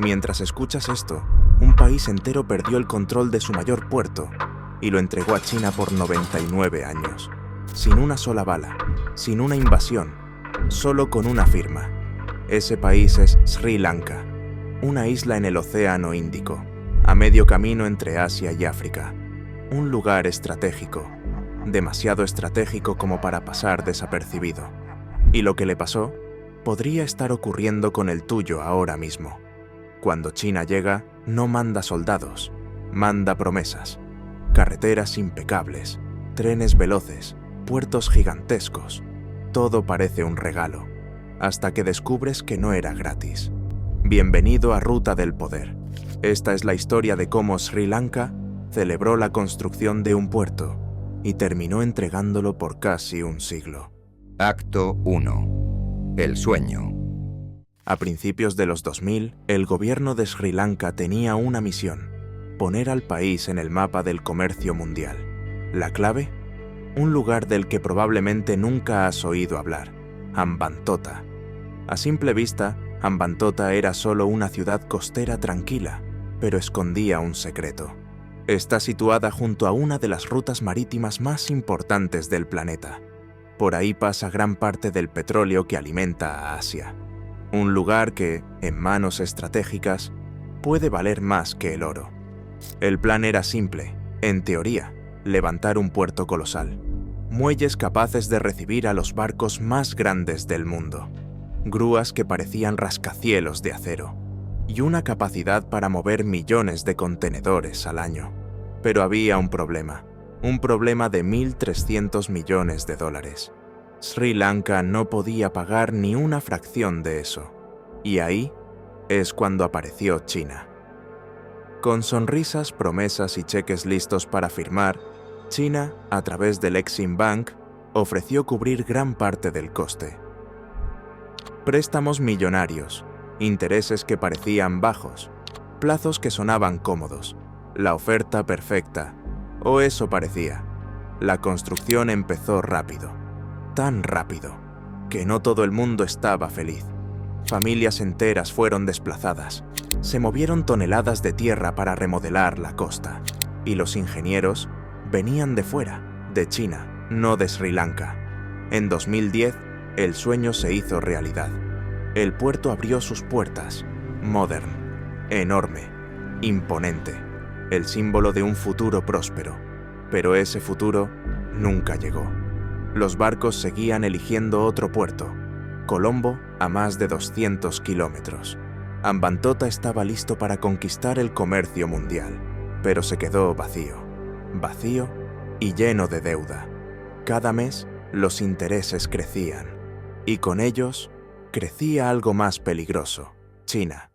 Mientras escuchas esto, un país entero perdió el control de su mayor puerto y lo entregó a China por 99 años, sin una sola bala, sin una invasión, solo con una firma. Ese país es Sri Lanka, una isla en el Océano Índico, a medio camino entre Asia y África. Un lugar estratégico, demasiado estratégico como para pasar desapercibido. Y lo que le pasó podría estar ocurriendo con el tuyo ahora mismo. Cuando China llega, no manda soldados, manda promesas. Carreteras impecables, trenes veloces, puertos gigantescos. Todo parece un regalo, hasta que descubres que no era gratis. Bienvenido a Ruta del Poder. Esta es la historia de cómo Sri Lanka celebró la construcción de un puerto y terminó entregándolo por casi un siglo. Acto 1. El sueño. A principios de los 2000, el gobierno de Sri Lanka tenía una misión: poner al país en el mapa del comercio mundial. ¿La clave? Un lugar del que probablemente nunca has oído hablar: Hambantota. A simple vista, Hambantota era solo una ciudad costera tranquila, pero escondía un secreto. Está situada junto a una de las rutas marítimas más importantes del planeta. Por ahí pasa gran parte del petróleo que alimenta a Asia. Un lugar que, en manos estratégicas, puede valer más que el oro. El plan era simple, en teoría: levantar un puerto colosal. Muelles capaces de recibir a los barcos más grandes del mundo. Grúas que parecían rascacielos de acero. Y una capacidad para mover millones de contenedores al año. Pero había un problema de 1.300 millones de dólares. Sri Lanka no podía pagar ni una fracción de eso. Y ahí es cuando apareció China. Con sonrisas, promesas y cheques listos para firmar, China, a través del Exim Bank, ofreció cubrir gran parte del coste. Préstamos millonarios, intereses que parecían bajos, plazos que sonaban cómodos, la oferta perfecta, o eso parecía. La construcción empezó rápido, tan rápido, que no todo el mundo estaba feliz. Familias enteras fueron desplazadas, se movieron toneladas de tierra para remodelar la costa, y los ingenieros venían de fuera, de China, no de Sri Lanka. En 2010, el sueño se hizo realidad. El puerto abrió sus puertas, modern, enorme, imponente, el símbolo de un futuro próspero. Pero ese futuro nunca llegó. Los barcos seguían eligiendo otro puerto, Colombo, a más de 200 kilómetros. Hambantota estaba listo para conquistar el comercio mundial, pero se quedó vacío y lleno de deuda. Cada mes, los intereses crecían, y con ellos crecía algo más peligroso: China.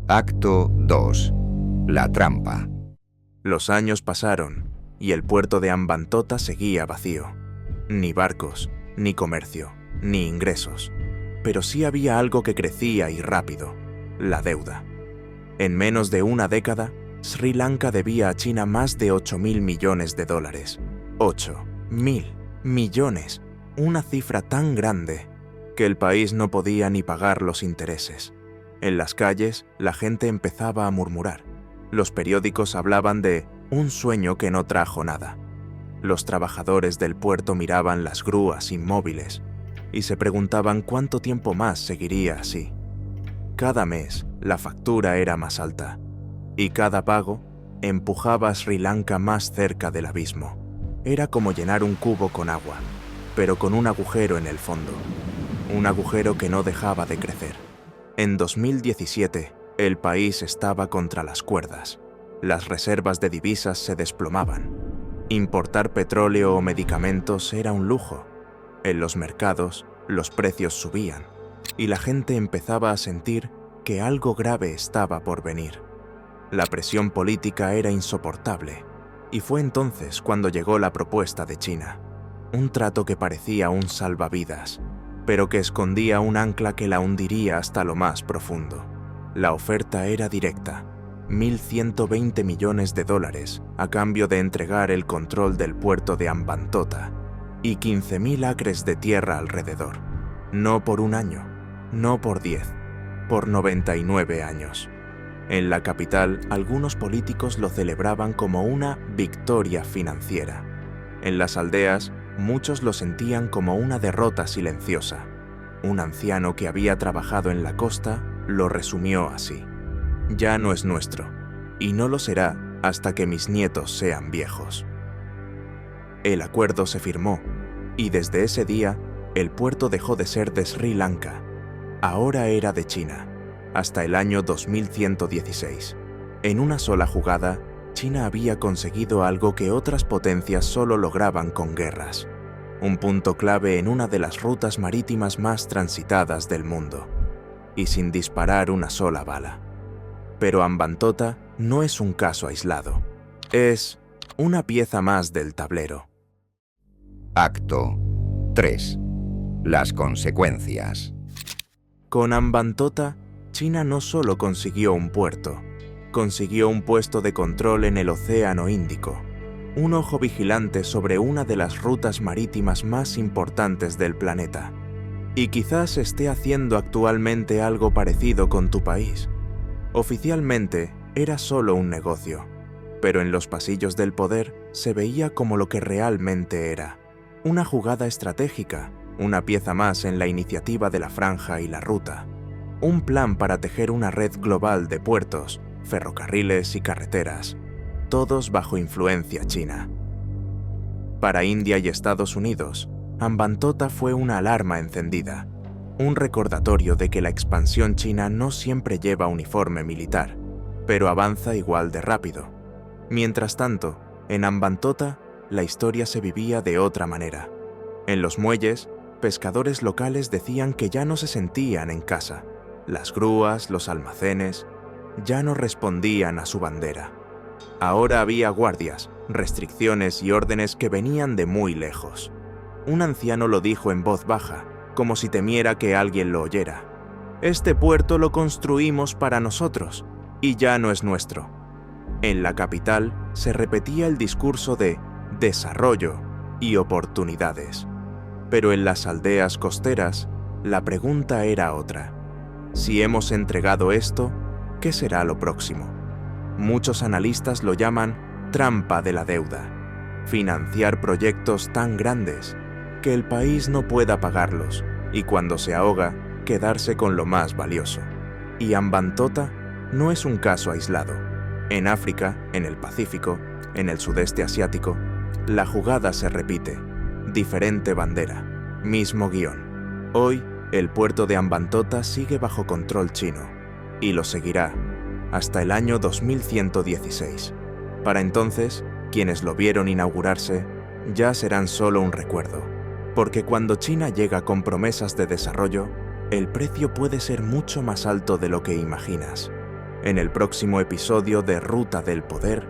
Acto 2. La trampa. Los años pasaron, y el puerto de Hambantota seguía vacío. Ni barcos, ni comercio, ni ingresos. Pero sí había algo que crecía y rápido: la deuda. En menos de una década, Sri Lanka debía a China más de 8.000 millones de dólares. 8.000 millones, una cifra tan grande que el país no podía ni pagar los intereses. En las calles, la gente empezaba a murmurar. Los periódicos hablaban de un sueño que no trajo nada. Los trabajadores del puerto miraban las grúas inmóviles y se preguntaban cuánto tiempo más seguiría así. Cada mes, la factura era más alta, y cada pago empujaba a Sri Lanka más cerca del abismo. Era como llenar un cubo con agua, pero con un agujero en el fondo. Un agujero que no dejaba de crecer. En 2017, el país estaba contra las cuerdas. Las reservas de divisas se desplomaban. Importar petróleo o medicamentos era un lujo. En los mercados, los precios subían, y la gente empezaba a sentir que algo grave estaba por venir. La presión política era insoportable, y fue entonces cuando llegó la propuesta de China. Un trato que parecía un salvavidas, pero que escondía un ancla que la hundiría hasta lo más profundo. La oferta era directa: 1.120 millones de dólares a cambio de entregar el control del puerto de Hambantota y 15.000 acres de tierra alrededor. No por un año, no por 10, por 99 años. En la capital, algunos políticos lo celebraban como una victoria financiera. En las aldeas, muchos lo sentían como una derrota silenciosa. Un anciano que había trabajado en la costa lo resumió así: ya no es nuestro, y no lo será hasta que mis nietos sean viejos. El acuerdo se firmó, y desde ese día, el puerto dejó de ser de Sri Lanka. Ahora era de China, hasta el año 2116. En una sola jugada, China había conseguido algo que otras potencias solo lograban con guerras: un punto clave en una de las rutas marítimas más transitadas del mundo, y sin disparar una sola bala. Pero Hambantota no es un caso aislado, es una pieza más del tablero. Acto 3. Las consecuencias. Con Hambantota, China no solo consiguió un puerto, consiguió un puesto de control en el Océano Índico, un ojo vigilante sobre una de las rutas marítimas más importantes del planeta. Y quizás esté haciendo actualmente algo parecido con tu país. Oficialmente era solo un negocio, pero en los pasillos del poder se veía como lo que realmente era: una jugada estratégica, una pieza más en la iniciativa de la Franja y la Ruta, un plan para tejer una red global de puertos, ferrocarriles y carreteras, todos bajo influencia china. Para India y Estados Unidos, Hambantota fue una alarma encendida, un recordatorio de que la expansión china no siempre lleva uniforme militar, pero avanza igual de rápido. Mientras tanto, en Hambantota, la historia se vivía de otra manera. En los muelles, pescadores locales decían que ya no se sentían en casa. Las grúas, los almacenes, ya no respondían a su bandera. Ahora había guardias, restricciones y órdenes que venían de muy lejos. Un anciano lo dijo en voz baja, como si temiera que alguien lo oyera: este puerto lo construimos para nosotros, y ya no es nuestro. En la capital se repetía el discurso de desarrollo y oportunidades. Pero en las aldeas costeras, la pregunta era otra: si hemos entregado esto, ¿qué será lo próximo? Muchos analistas lo llaman trampa de la deuda. Financiar proyectos tan grandes que el país no pueda pagarlos, y cuando se ahoga, quedarse con lo más valioso. Y Hambantota no es un caso aislado. En África, en el Pacífico, en el sudeste asiático, la jugada se repite. Diferente bandera, mismo guión. Hoy, el puerto de Hambantota sigue bajo control chino, y lo seguirá hasta el año 2116. Para entonces, quienes lo vieron inaugurarse ya serán solo un recuerdo, porque cuando China llega con promesas de desarrollo, el precio puede ser mucho más alto de lo que imaginas. En el próximo episodio de Ruta del Poder,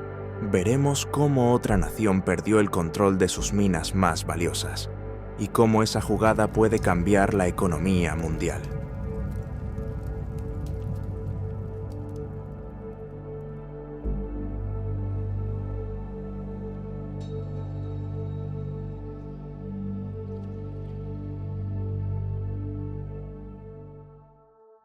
veremos cómo otra nación perdió el control de sus minas más valiosas y cómo esa jugada puede cambiar la economía mundial.